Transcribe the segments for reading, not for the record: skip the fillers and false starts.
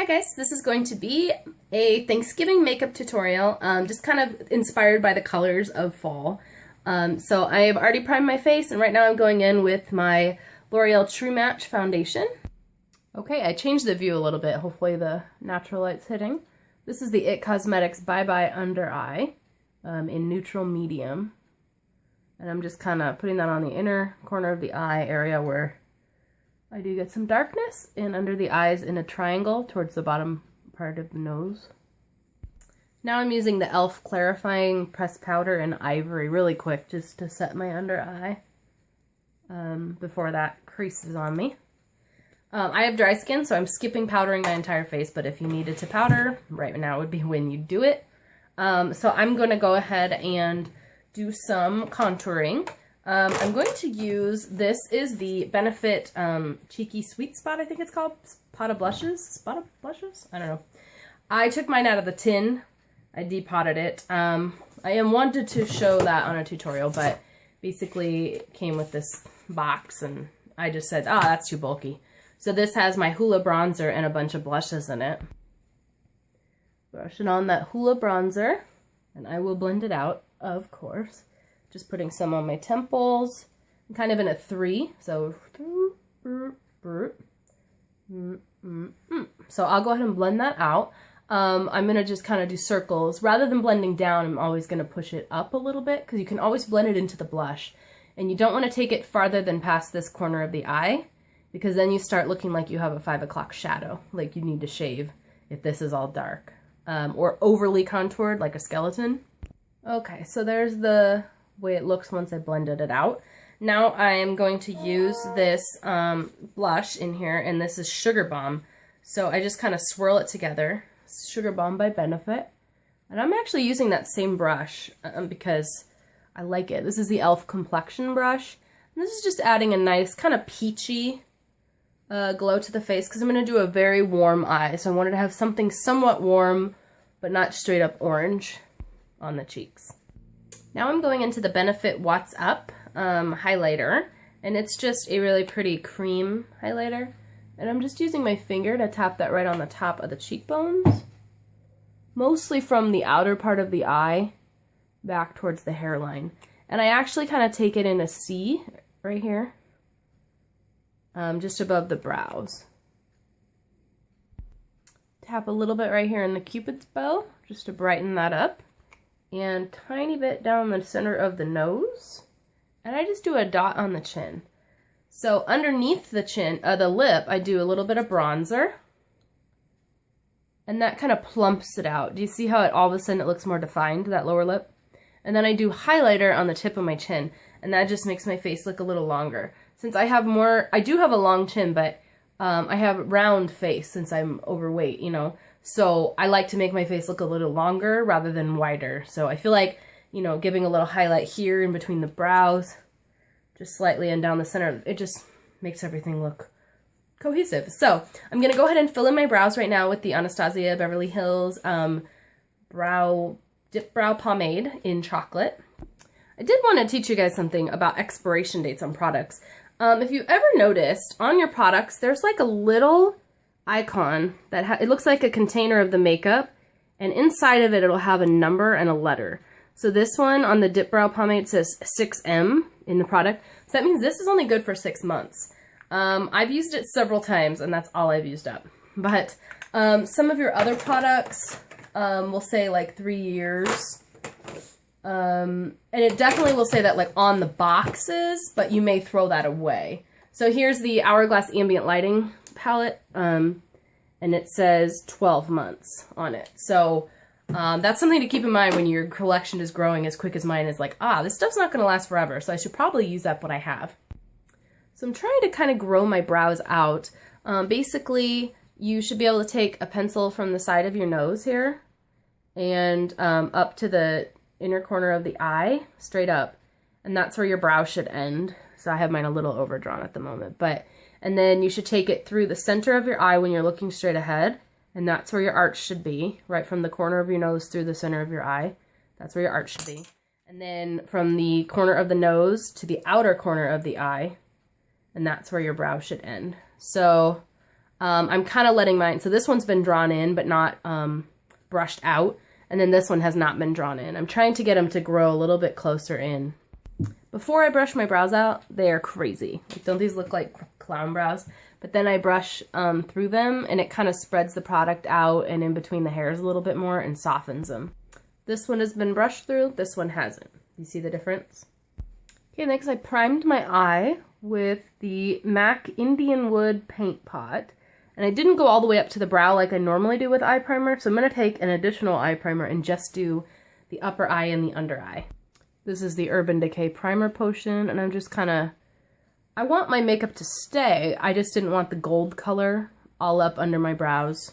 guys, this is going to be a Thanksgiving makeup tutorial, just kind of inspired by the colors of fall. So I have already primed my face, and right now I'm going in with my L'Oreal True Match foundation. Okay, I changed the view a little bit, hopefully the natural light's hitting. This is the IT Cosmetics Bye Bye Under Eye in neutral medium. And I'm just kind of putting that on the inner corner of the eye area where I do get some darkness, and under the eyes in a triangle towards the bottom part of the nose. Now I'm using the e.l.f. clarifying pressed powder in ivory really quick just to set my under eye before that creases on me. I have dry skin, so I'm skipping powdering my entire face, but if you needed to powder, right now would be when you do it. So I'm going to go ahead and do some contouring. I'm going to use, this is the Benefit Cheeky Sweet Spot, I think it's called. Pot of Blushes? Spot of Blushes? I don't know. I took mine out of the tin. I depotted it. I wanted to show that on a tutorial, but basically it came with this box, and I just said, that's too bulky. So this has my Hoola bronzer and a bunch of blushes in it. Brush it on that Hoola bronzer, and I will blend it out, of course. Just putting some on my temples. I'm kind of in a 3, so so I'll go ahead and blend that out. I'm going to just kind of do circles. Rather than blending down, I'm always going to push it up a little bit, because you can always blend it into the blush. And you don't want to take it farther than past this corner of the eye, because then you start looking like you have a 5 o'clock shadow, like you need to shave if this is all dark. Or overly contoured, like a skeleton. Okay, so there's the way it looks once I blended it out. Now I am going to use this blush in here, and this is Sugar Bomb. So I just kind of swirl it together. Sugar Bomb by Benefit. And I'm actually using that same brush because I like it. This is the e.l.f. complexion brush. And this is just adding a nice kind of peachy glow to the face, because I'm going to do a very warm eye. So I wanted to have something somewhat warm, but not straight up orange on the cheeks. Now I'm going into the Benefit What's Up highlighter, and it's just a really pretty cream highlighter. And I'm just using my finger to tap that right on the top of the cheekbones, mostly from the outer part of the eye back towards the hairline. And I actually kind of take it in a C right here, just above the brows. Tap a little bit right here in the Cupid's bow, just to brighten that up. And tiny bit down the center of the nose. And I just do a dot on the chin. So underneath the chin, the lip, I do a little bit of bronzer. And that kind of plumps it out. Do you see how all of a sudden it looks more defined, that lower lip? And then I do highlighter on the tip of my chin. And that just makes my face look a little longer. Since I have more, I do have a long chin, but I have round face since I'm overweight, you know. So I like to make my face look a little longer rather than wider. So I feel like, you know, giving a little highlight here in between the brows, just slightly and down the center, it just makes everything look cohesive. So I'm going to go ahead and fill in my brows right now with the Anastasia Beverly Hills Dip Brow Pomade in chocolate. I did want to teach you guys something about expiration dates on products. If you ever noticed, on your products, there's like a little icon that it looks like a container of the makeup, and inside of it it'll have a number and a letter. So this one on the Dip Brow Pomade says 6M in the product. So that means this is only good for 6 months. I've used it several times, and that's all I've used up. But some of your other products will say like 3 years. And it definitely will say that like on the boxes, but you may throw that away. So here's the Hourglass Ambient Lighting palette, and it says 12 months on it. So that's something to keep in mind when your collection is growing as quick as mine is. Like, this stuff's not going to last forever, so I should probably use up what I have. So I'm trying to kind of grow my brows out. Basically, you should be able to take a pencil from the side of your nose here and up to the inner corner of the eye, straight up, and that's where your brow should end. So I have mine a little overdrawn at the moment, and then you should take it through the center of your eye when you're looking straight ahead, and that's where your arch should be, right from the corner of your nose through the center of your eye. That's where your arch should be. And then from the corner of the nose to the outer corner of the eye, and that's where your brow should end. So I'm kind of letting mine, so this one's been drawn in but not brushed out, and then this one has not been drawn in. I'm trying to get them to grow a little bit closer in. Before I brush my brows out, they are crazy. Like, don't these look like clown brows? But then I brush through them, and it kind of spreads the product out and in between the hairs a little bit more and softens them. This one has been brushed through, this one hasn't. You see the difference? Okay, next I primed my eye with the MAC Indian Wood Paint Pot. And I didn't go all the way up to the brow like I normally do with eye primer, so I'm going to take an additional eye primer and just do the upper eye and the under eye. This is the Urban Decay Primer Potion, and I'm just kind of, I want my makeup to stay, I just didn't want the gold color all up under my brows,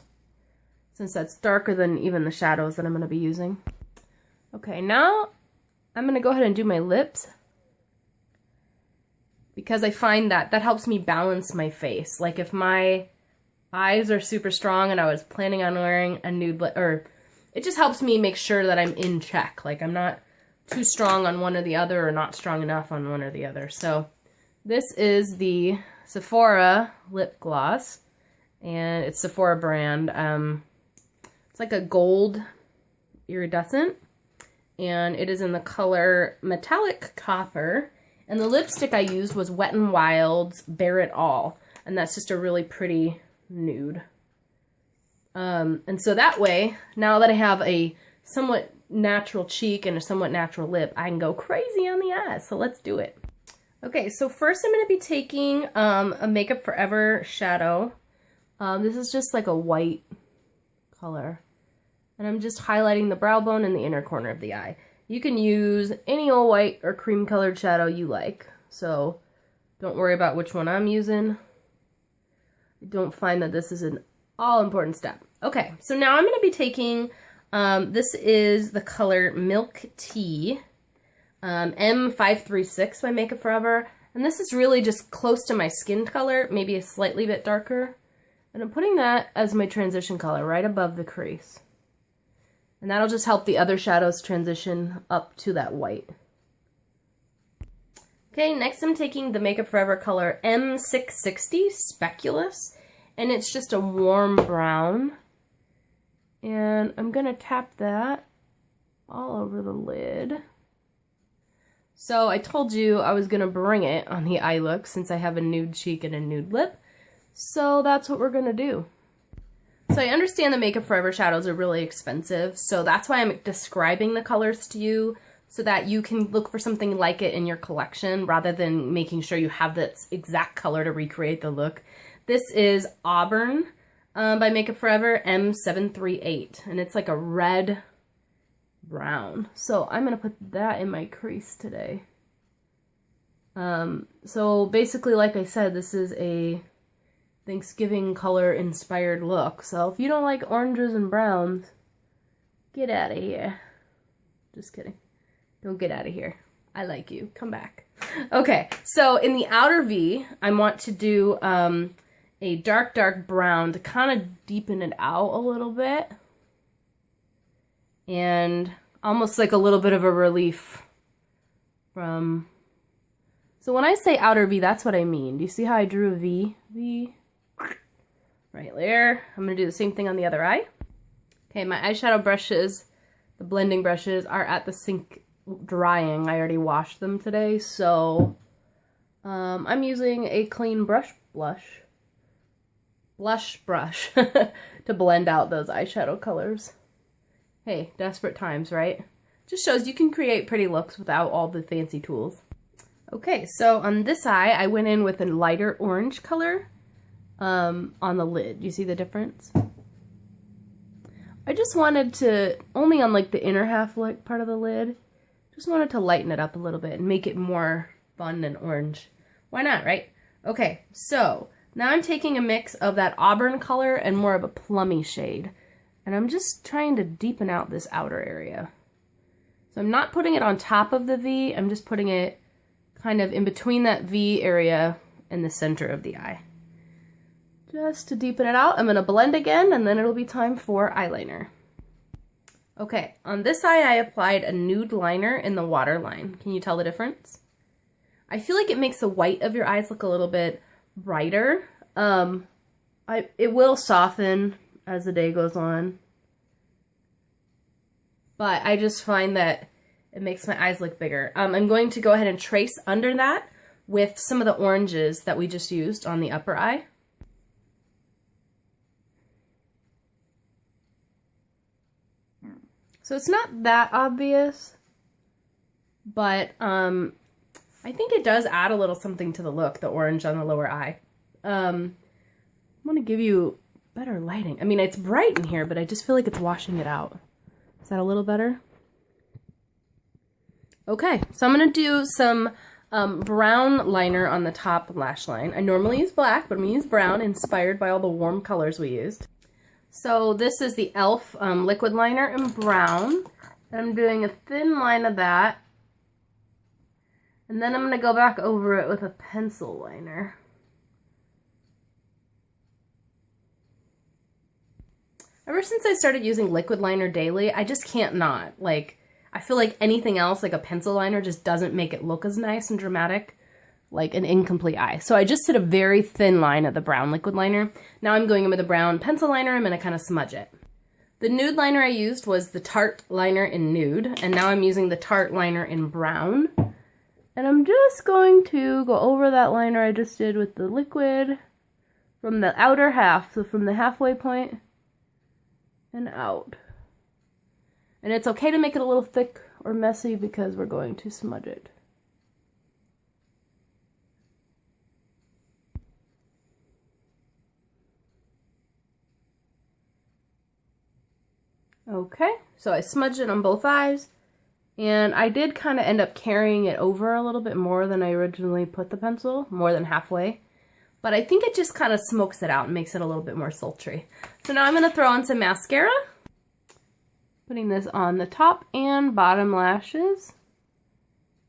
since that's darker than even the shadows that I'm going to be using. Okay, now I'm going to go ahead and do my lips, because I find that helps me balance my face. Like if my eyes are super strong and I was planning on wearing a nude lip, or it just helps me make sure that I'm in check. Like I'm not too strong on one or the other, or not strong enough on one or the other. So this is the Sephora lip gloss, and it's Sephora brand. It's like a gold iridescent, and it is in the color Metallic Copper. And the lipstick I used was Wet n Wild's Bare It All, and that's just a really pretty nude. And so that way, now that I have a somewhat natural cheek and a somewhat natural lip, I can go crazy on the eyes. So let's do it. Okay, so first I'm going to be taking a Makeup Forever shadow. This is just like a white color. And I'm just highlighting the brow bone and the inner corner of the eye. You can use any old white or cream colored shadow you like. So don't worry about which one I'm using. I don't find that this is an all-important step. Okay, so now I'm going to be taking, this is the color Milk Tea, M536 by Makeup Forever. And this is really just close to my skin color, maybe a slightly bit darker. And I'm putting that as my transition color right above the crease. And that'll just help the other shadows transition up to that white. Okay, next I'm taking the Makeup Forever color M660 Speculous, and it's just a warm brown. And I'm gonna tap that all over the lid. So I told you I was gonna bring it on the eye look since I have a nude cheek and a nude lip. So that's what we're gonna do. So I understand the Makeup Forever shadows are really expensive, so that's why I'm describing the colors to you so that you can look for something like it in your collection rather than making sure you have that exact color to recreate the look. This is Auburn by Makeup Forever M738, and it's like a red brown. So I'm going to put that in my crease today. So basically, like I said, this is a Thanksgiving color inspired look. So if you don't like oranges and browns, get out of here. Just kidding. Don't get out of here. I like you. Come back. Okay, so in the outer V, I want to do a dark brown to kind of deepen it out a little bit. And almost like a little bit of a relief from... So when I say outer V, that's what I mean. Do you see how I drew a V? V. Right there. I'm going to do the same thing on the other eye. Okay, my eyeshadow brushes, the blending brushes, are at the sink drying. I already washed them today, so I'm using a clean blush brush to blend out those eyeshadow colors. Hey, desperate times, right? Just shows you can create pretty looks without all the fancy tools. Okay, so on this eye, I went in with a lighter orange color on the lid. You see the difference? I just wanted to, only on like the inner half like part of the lid, just wanted to lighten it up a little bit and make it more fun and orange. Why not, right? Okay, so now I'm taking a mix of that auburn color and more of a plummy shade. And I'm just trying to deepen out this outer area. So I'm not putting it on top of the V, I'm just putting it kind of in between that V area and the center of the eye. Just to deepen it out, I'm going to blend again, and then it'll be time for eyeliner. Okay, on this eye I applied a nude liner in the waterline. Can you tell the difference? I feel like it makes the white of your eyes look a little bit brighter. it will soften as the day goes on. But I just find that it makes my eyes look bigger. I'm going to go ahead and trace under that with some of the oranges that we just used on the upper eye. So it's not that obvious, but I think it does add a little something to the look, the orange on the lower eye. I want to give you better lighting. I mean, it's bright in here, but I just feel like it's washing it out. Is that a little better? Okay, so I'm going to do some brown liner on the top lash line. I normally use black, but I'm going to use brown, inspired by all the warm colors we used. So this is the e.l.f. Liquid liner in brown. And I'm doing a thin line of that. And then I'm going to go back over it with a pencil liner. Ever since I started using liquid liner daily, I just can't not. Like, I feel like anything else, like a pencil liner, just doesn't make it look as nice and dramatic, like an incomplete eye. So I just did a very thin line of the brown liquid liner. Now I'm going in with a brown pencil liner. I'm going to kind of smudge it. The nude liner I used was the Tarte liner in nude, and now I'm using the Tarte liner in brown. And I'm just going to go over that liner I just did with the liquid from the outer half, so from the halfway point and out. And it's okay to make it a little thick or messy because we're going to smudge it. Okay, so I smudged it on both eyes, and I did kind of end up carrying it over a little bit more than I originally put the pencil, more than halfway. But I think it just kind of smokes it out and makes it a little bit more sultry. So now I'm going to throw on some mascara. Putting this on the top and bottom lashes.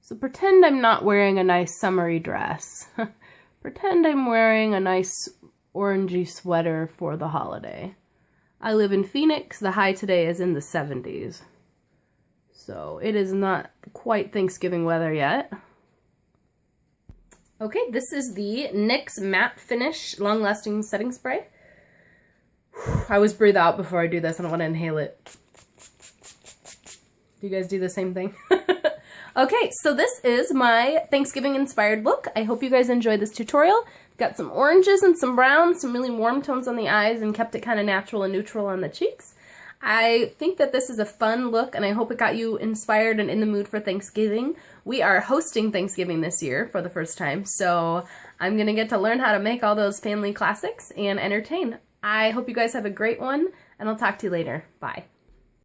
So pretend I'm not wearing a nice summery dress. Pretend I'm wearing a nice orangey sweater for the holiday. I live in Phoenix. The high today is in the 70s. So it is not quite Thanksgiving weather yet. Okay, this is the NYX Matte Finish Long Lasting Setting Spray. I always breathe out before I do this. I don't want to inhale it. Do you guys do the same thing? Okay, so this is my Thanksgiving inspired look. I hope you guys enjoyed this tutorial. Got some oranges and some browns, some really warm tones on the eyes, and kept it kind of natural and neutral on the cheeks. I think that this is a fun look, and I hope it got you inspired and in the mood for Thanksgiving. We are hosting Thanksgiving this year for the first time, so I'm going to get to learn how to make all those family classics and entertain. I hope you guys have a great one, and I'll talk to you later. Bye.